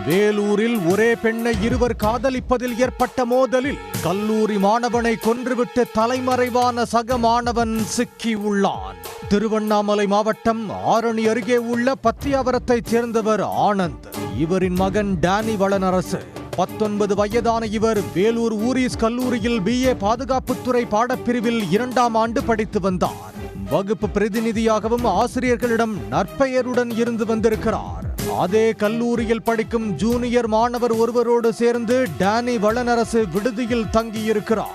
வேலூரில் ஒரே பெண்ணை இருவர் காதலிப்பதில் ஏற்பட்ட மோதலில் கல்லூரி மாணவனை கொன்றுவிட்டு தலைமறைவான சக மாணவன் சிக்கி உள்ளான். திருவண்ணாமலை மாவட்டம் ஆரணி அருகே உள்ள பத்தியாவரத்தைச் சேர்ந்தவர் ஆனந்த். இவரின் மகன் டேனி வளனரசு. 19 வயதான இவர் வேலூர் ஊரிஸ் கல்லூரியில் BA பாதுகாப்புத்துறை பாடப்பிரிவில் 2ஆம் ஆண்டு படித்து வந்தார். வகுப்பு பிரதிநிதியாகவும் ஆசிரியர்களிடம் நற்பெயருடன் இருந்து வந்திருக்கிறார். அதே கல்லூரியில் படிக்கும் ஜூனியர் மாணவர் ஒருவரோடு சேர்ந்து டேனி வளனரசு விடுதியில் தங்கியிருக்கிறார்.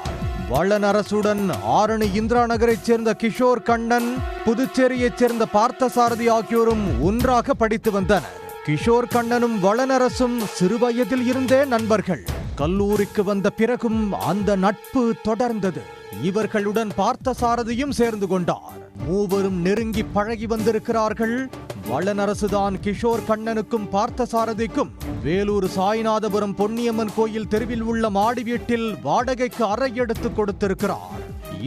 வளனரசுடன் ஆரணி இந்திரா நகரைச் சேர்ந்த கிஷோர் கண்ணன், புதுச்சேரியைச் சேர்ந்த பார்த்தசாரதி ஆகியோரும் ஒன்றாக படித்து வந்தனர். கிஷோர் கண்ணனும் வளனரசும் சிறுவயதில் இருந்தே நண்பர்கள். கல்லூரிக்கு வந்த பிறகும் அந்த நட்பு தொடர்ந்தது. இவர்களுடன் பார்த்தசாரதியும் சேர்ந்து கொண்டார். மூவரும் நெருங்கி பழகி வந்திருக்கிறார்கள். வளனரசுதான் கிஷோர் கண்ணனுக்கும் பார்த்தசாரதிக்கும் வேலூர் சாய்நாதபுரம் பொன்னியம்மன் கோயில் தெருவில் உள்ள மாடி வீட்டில் வாடகைக்கு அறை எடுத்து கொடுத்திருக்கிறார்.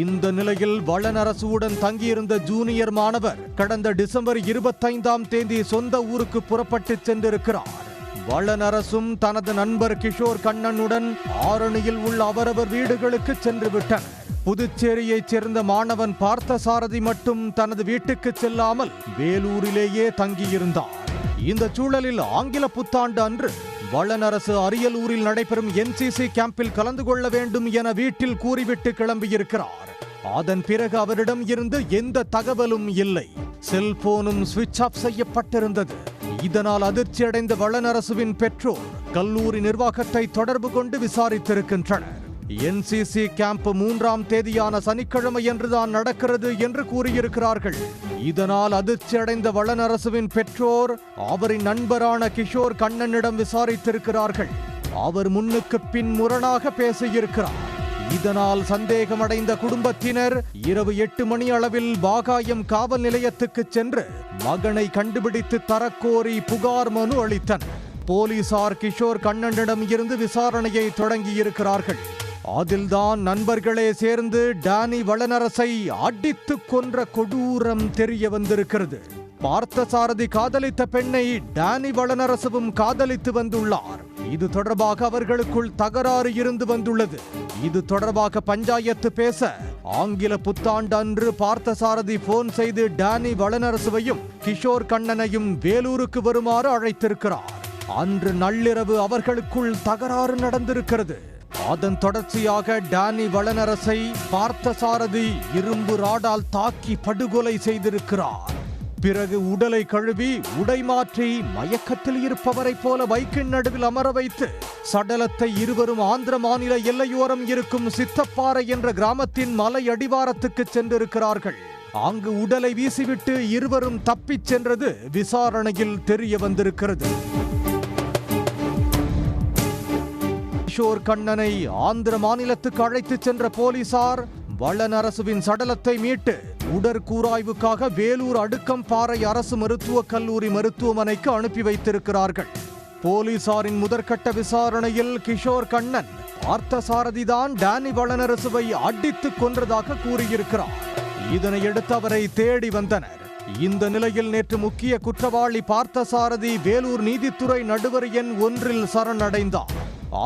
இந்த நிலையில் வளனரசுடன் தங்கியிருந்த ஜூனியர் மாணவர் கடந்த டிசம்பர் 25ஆம் தேதி சொந்த ஊருக்கு புறப்பட்டு சென்றிருக்கிறார். வளனரசும் தனது நண்பர் கிஷோர் கண்ணனுடன் ஆரணியில் உள்ள அவரவர் வீடுகளுக்கு சென்று விட்டனர். புதுச்சேரியைச் சேர்ந்த மாணவன் பார்த்தசாரதி மட்டும் தனது வீட்டுக்கு செல்லாமல் வேலூரிலேயே தங்கியிருந்தார். இந்த சூழலில் ஆங்கில புத்தாண்டு அன்று வளனரசு அரியலூரில் நடைபெறும் NCC கேம்பில் கலந்து கொள்ள வேண்டும் என வீட்டில் கூறிவிட்டு கிளம்பியிருக்கிறார். அதன் பிறகு அவரிடம் இருந்து எந்த தகவலும் இல்லை. செல்போனும் சுவிட்ச் ஆஃப் செய்யப்பட்டிருந்தது. இதனால் அதிர்ச்சியடைந்த வளனரசுவின் பெற்றோர் கல்லூரி நிர்வாகத்தை தொடர்பு கொண்டு விசாரித்திருக்கின்றனர். NCC கேம்ப் 3ஆம் தேதியான சனிக்கிழமை என்றுதான் நடக்கிறது என்று கூறியிருக்கிறார்கள். இதனால் அதிர்ச்சியடைந்த வளனரசுவின் பெற்றோர் அவரின் நண்பரான கிஷோர் கண்ணனிடம் விசாரித்திருக்கிறார்கள். அவர் முன்னுக்கு பின் முரணாக பேசியிருக்கிறார். இதனால் சந்தேகமடைந்த குடும்பத்தினர் இரவு 8 மணி அளவில் பாகாயம் காவல் நிலையத்துக்கு சென்று மகனை கண்டுபிடித்து தரக்கோரி புகார் மனு அளித்தனர். போலீசார் கிஷோர் கண்ணனிடம் இருந்து விசாரணையை தொடங்கியிருக்கிறார்கள். அதில்தான் நண்பர்களே சேர்ந்து டேனி வளனரசை அடித்து கொன்ற கொடூரம் தெரிய வந்திருக்கிறது. பார்த்தசாரதி காதலித்த பெண்ணை டேனி வளனரசுவும் காதலித்து வந்துள்ளார். இது தொடர்பாக அவர்களுக்குள் தகராறு இருந்து வந்துள்ளது. இது தொடர்பாக பஞ்சாயத்து பேச ஆங்கில புத்தாண்டு அன்று பார்த்தசாரதி போன் செய்து டேனி வளனரசுவையும் கிஷோர் கண்ணனையும் வேலூருக்கு வருமாறு அழைத்திருக்கிறார். அன்று நள்ளிரவு அவர்களுக்குள் தகராறு நடந்திருக்கிறது. அதன் தொடர்ச்சியாக டேனி வளனரசை பார்த்தசாரதி இரும்பு ராடால் தாக்கி படுகொலை செய்திருக்கிறார். பிறகு உடலை கழுவி உடை மாற்றி மயக்கத்தில் இருப்பவரை போல பைக்கின் நடுவில் அமர வைத்து சடலத்தை இருவரும் ஆந்திர மாநில எல்லையோரம் இருக்கும் சித்தப்பாறை என்ற கிராமத்தின் மலை அடிவாரத்துக்கு சென்றிருக்கிறார்கள். அங்கு உடலை வீசிவிட்டு இருவரும் தப்பிச் சென்றது விசாரணையில் தெரிய வந்திருக்கிறது. கிஷோர் கண்ணனை ஆந்திர மாநிலத்துக்கு அழைத்து சென்ற போலீசார் வளனரசுவின் சடலத்தை மீட்டு உடற்கூராய்வுக்காக வேலூர் அடுக்கம்பாறை அரசு மருத்துவக் கல்லூரி மருத்துவமனைக்கு அனுப்பி வைத்திருக்கிறார்கள். போலீசாரின் முதற்கட்ட விசாரணையில் கிஷோர் கண்ணன் பார்த்தசாரதிதான் டேனி வளனரசுவை அடித்து கொன்றதாக கூறியிருக்கிறார். இதனையடுத்து அவரை தேடி வந்தனர். இந்த நிலையில் நேற்று முக்கிய குற்றவாளி பார்த்தசாரதி வேலூர் நீதித்துறை நடுவர் எண் 1 சரணடைந்தார்.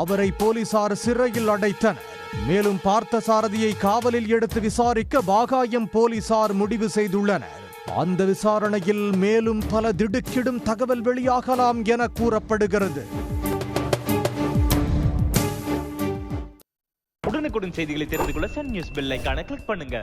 அவரை போலீசார் சிறையில் அடைத்தனர். மேலும் பார்த்தசாரதியை காவலில் எடுத்து விசாரிக்க பாகாயம் போலீசார் முடிவு செய்துள்ளனர். அந்த விசாரணையில் மேலும் பல திடுக்கிடும் தகவல் வெளியாகலாம் என கூறப்படுகிறது. உடனுக்குடன் செய்திகளை தெரிந்து கொள்ள சன் நியூஸ் பெல் ஐகானை கிளிக் பண்ணுங்க.